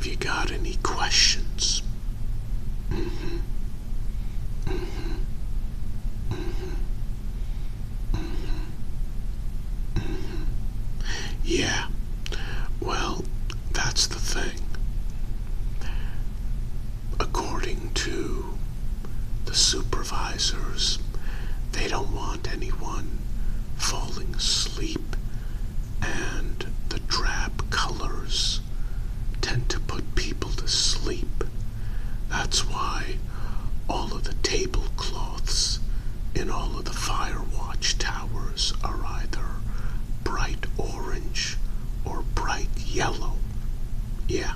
Have you got any questions? Mm-hmm. Mm-hmm. Mm-hmm. Mm-hmm. Mm-hmm. Yeah, well, that's the thing. According to the supervisors, they don't want anyone falling asleep, and the drab colors tend to put people to sleep. That's why all of the tablecloths in all of the fire watch towers are either bright orange or bright yellow. Yeah,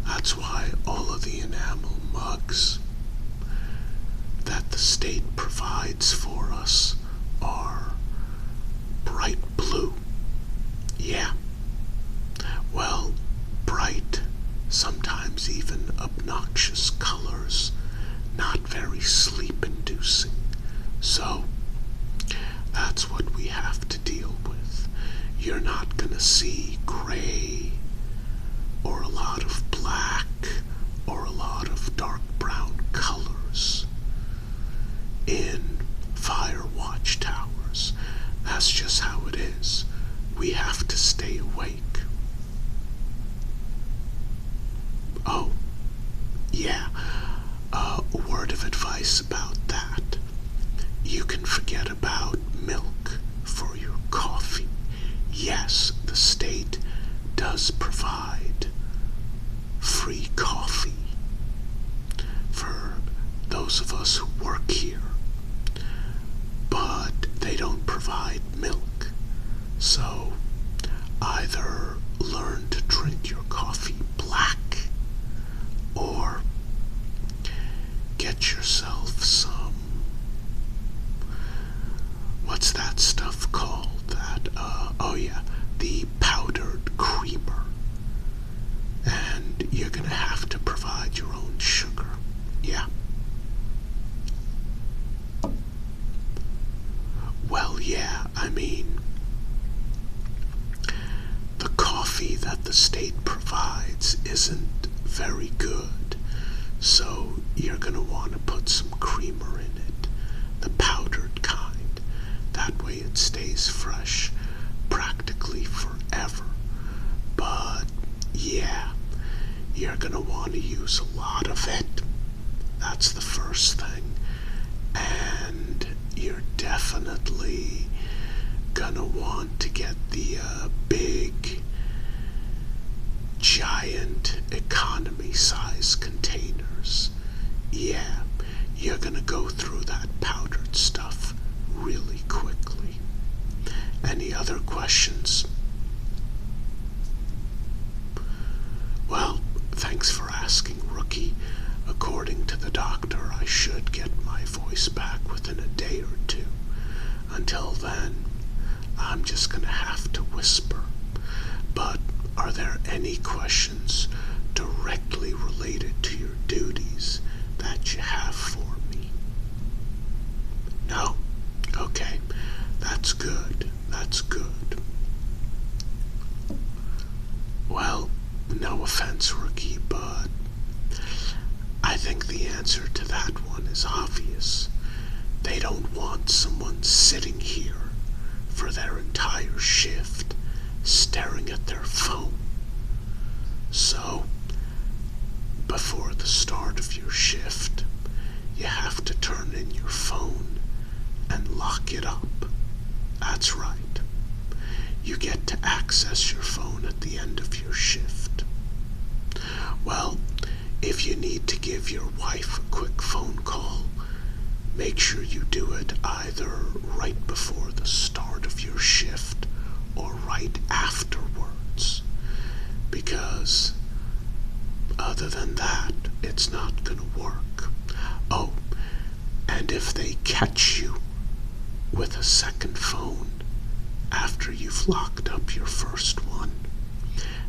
that's why all of the enamel mugs that the state provides for us are bright blue. Yeah, well, bright, sometimes even obnoxious colors, not very sleep-inducing. So, that's what we have to deal with. You're not gonna see gray, or a lot of black, or a lot of dark brown colors in fire watch towers. That's just how it is. We have to stay awake. Oh, yeah, a word of advice about that. You can forget about milk for your coffee. Yes, the state does provide free coffee for those of us who work here, but they don't provide milk. So either learn to drink your coffee black or get yourself some, what's that stuff called? The powdered creamer. And you're gonna have to provide your own sugar. Yeah. Well, yeah, I mean, the coffee that the state provides isn't very good, so you're gonna want to put some creamer in it, the powdered kind. That way it stays fresh practically forever. But yeah, you're gonna want to use a lot of it. That's the first thing. And you're definitely gonna want to get the big, giant economy size containers. Yeah, you're gonna go through that powdered stuff really quickly. Any other questions? Well, thanks for asking, Rookie. According to the doctor, I should get my voice back within a day or two. Until then, I'm just gonna have to whisper. But are there any questions directly related to your duties that you have for me? No? Okay, that's good. That's good. Well, no offense, Rookie, but I think the answer to that one is obvious. They don't want someone sitting here for their entire shift, staring at their phone. So, before the start of your shift, you have to turn in your phone and lock it up. That's right. You get to access your phone at the end of your shift. Well, if you need to give your wife a quick phone call, make sure you do it either right before the start of your shift or right afterwards. Because other than that, it's not gonna work. Oh, and if they catch you with a second phone after you've locked up your first one,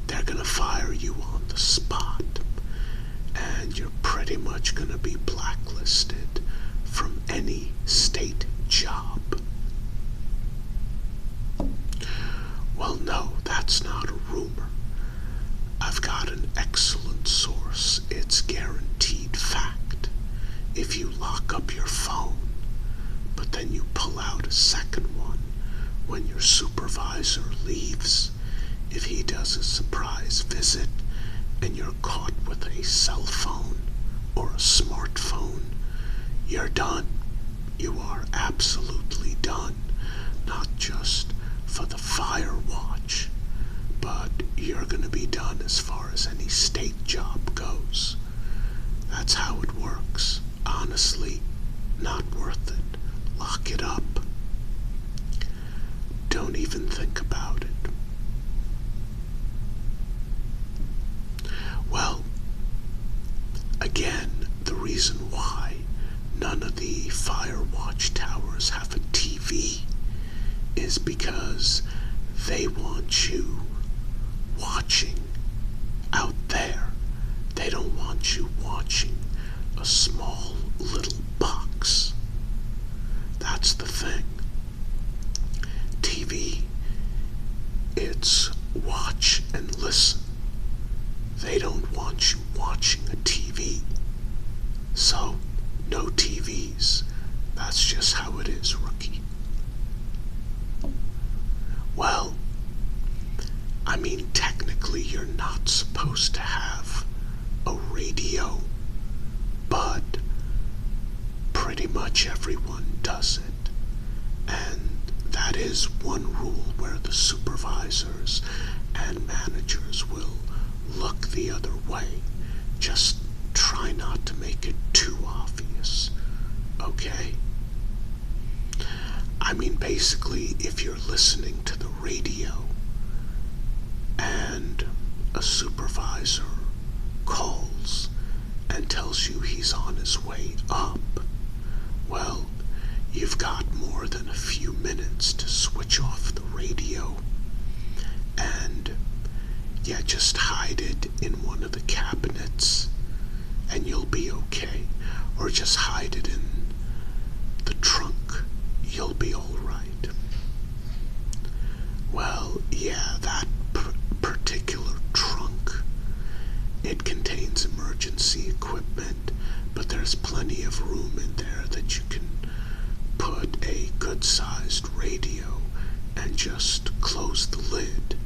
they're gonna fire you on the spot, and you're pretty much gonna be blacklisted from any state job. Well, no, that's not a rumor. I've got an excellent source supervisor leaves, if he does a surprise visit and you're caught with a cell phone or a smartphone, you're done. You are absolutely done. Not just for the fire watch, but you're going to be done as far as any state job goes. That's how it works. Honestly, not worth it. Lock it up. Don't even think about it. Well, again, the reason why none of the fire watch towers have a TV is because they want you watching out there. They don't want you watching a small little box. That's the thing. TV, it's watch and listen. They don't want you watching a TV. So, no TVs. That's just how it is, rookie. Well, I mean, technically you're not supposed to have a radio, but pretty much everyone does it. And that is one rule where the supervisors and managers will look the other way. Just try not to make it too obvious, okay? I mean, basically, if you're listening to the radio and a supervisor calls and tells you he's on his way up, well, you've got more than a few minutes to switch off the radio and, yeah, just hide it in one of the cabinets and you'll be okay. Or just hide it in the trunk. You'll be all right. Well, yeah, that particular trunk, it contains emergency equipment, but there's plenty of room in there that you can put a good-sized radio and just close the lid.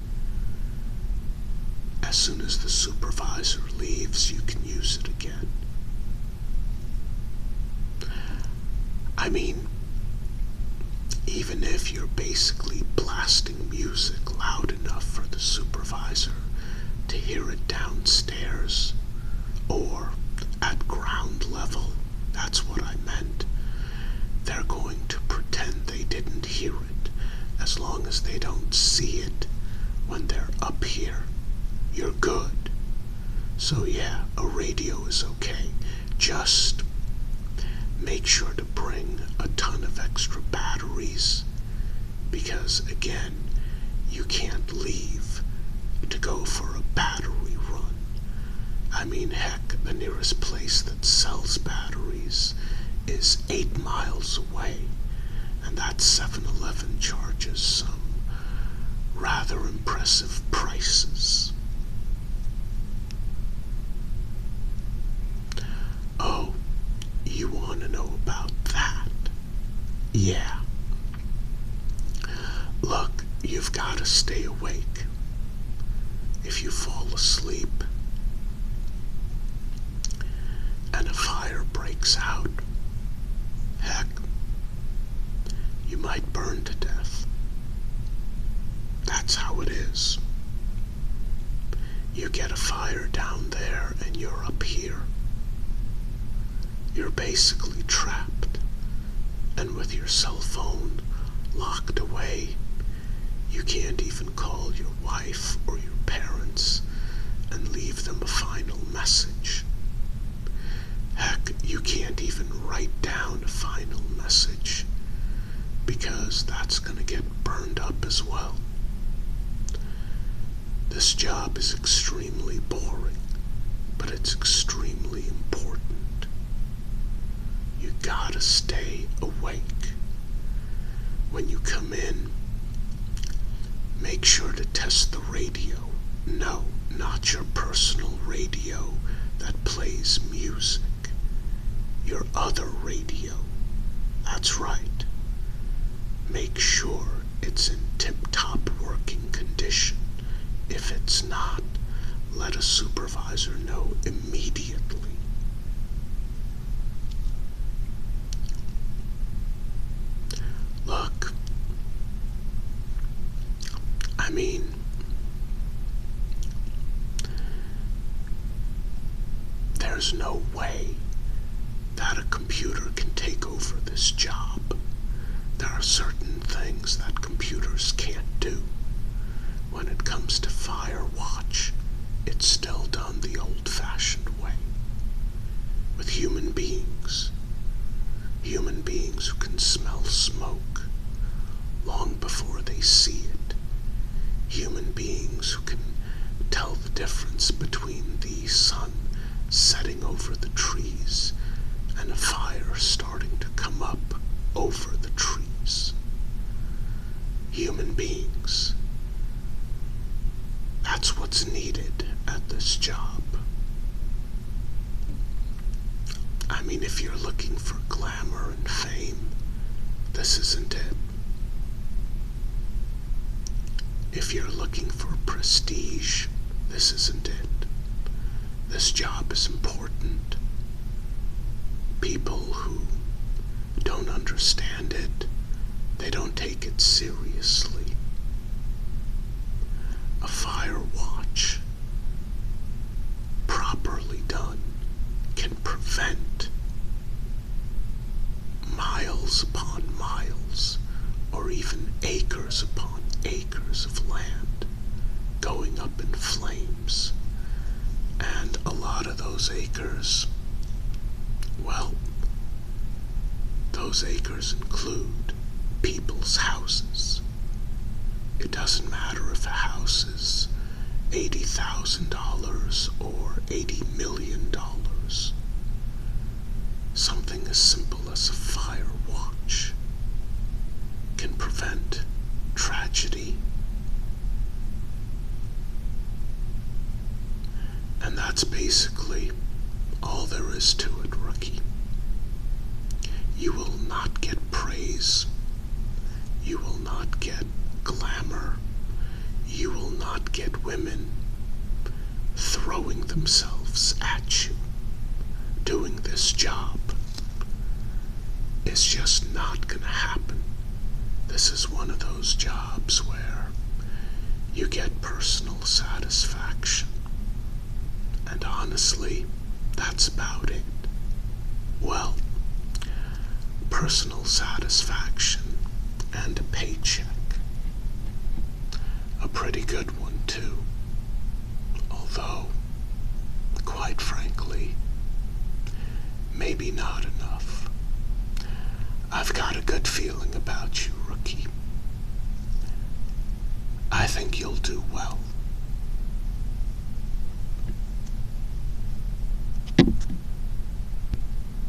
As soon as the supervisor leaves, you can use it again. I mean, even if you're basically blasting music loud enough for the supervisor to hear it downstairs or at ground level, that's what I meant. They're going to pretend they didn't hear it as long as they don't see it when they're up here. You're good. So yeah, a radio is okay. Just make sure to bring a ton of extra batteries because, again, you can't leave to go for a battery run. I mean, heck, the nearest place that sells batteries is 8 miles away, and that 7-Eleven charges some rather impressive prices. Oh, you want to know about that? Yeah. Look, you've got to stay awake. If you fall asleep and a fire breaks out, heck, you might burn to death. That's how it is. You get a fire down there and you're up here. You're basically trapped, and with your cell phone locked away, you can't even call your wife or your parents and leave them a final message. Heck, you can't even write down a final message because that's going to get burned up as well. This job is extremely boring, but it's extremely important. You gotta stay awake. When you come in, make sure to test the radio. No, not your personal radio that plays music. Your other radio. That's right. Make sure it's in tip-top working condition. If it's not, let a supervisor know immediately. Look, I mean, there's no way that a computer can take over this job. There are certain things that computers can't do. When it comes to fire watch, it's still done the old-fashioned way. With human beings who can smell smoke long before they see it. Human beings who can tell the difference between the sun setting over the trees and a fire starting to come up over the trees. Human beings. That's what's needed at this job. I mean, if you're looking for glamour and fame, this isn't it. If you're looking for prestige, this isn't it. This job is important. People who don't understand it, they don't take it seriously. A fire watch, properly done, can prevent miles upon miles, or even acres upon acres of land going up in flames. And a lot of those acres, well, those acres include people's houses. It doesn't matter if a house is $80,000 or $80 million. Something as simple as a fire watch can prevent tragedy. And that's basically all there is to it, rookie. You will not get praise. You will not get glamour. You will not get women throwing themselves at you. Doing this job is just not gonna happen. This is one of those jobs where you get personal satisfaction. And honestly, that's about it. Well, personal satisfaction and a paycheck. A pretty good one, too. Although, quite frankly, maybe not enough. I've got a good feeling about you, rookie. I think you'll do well.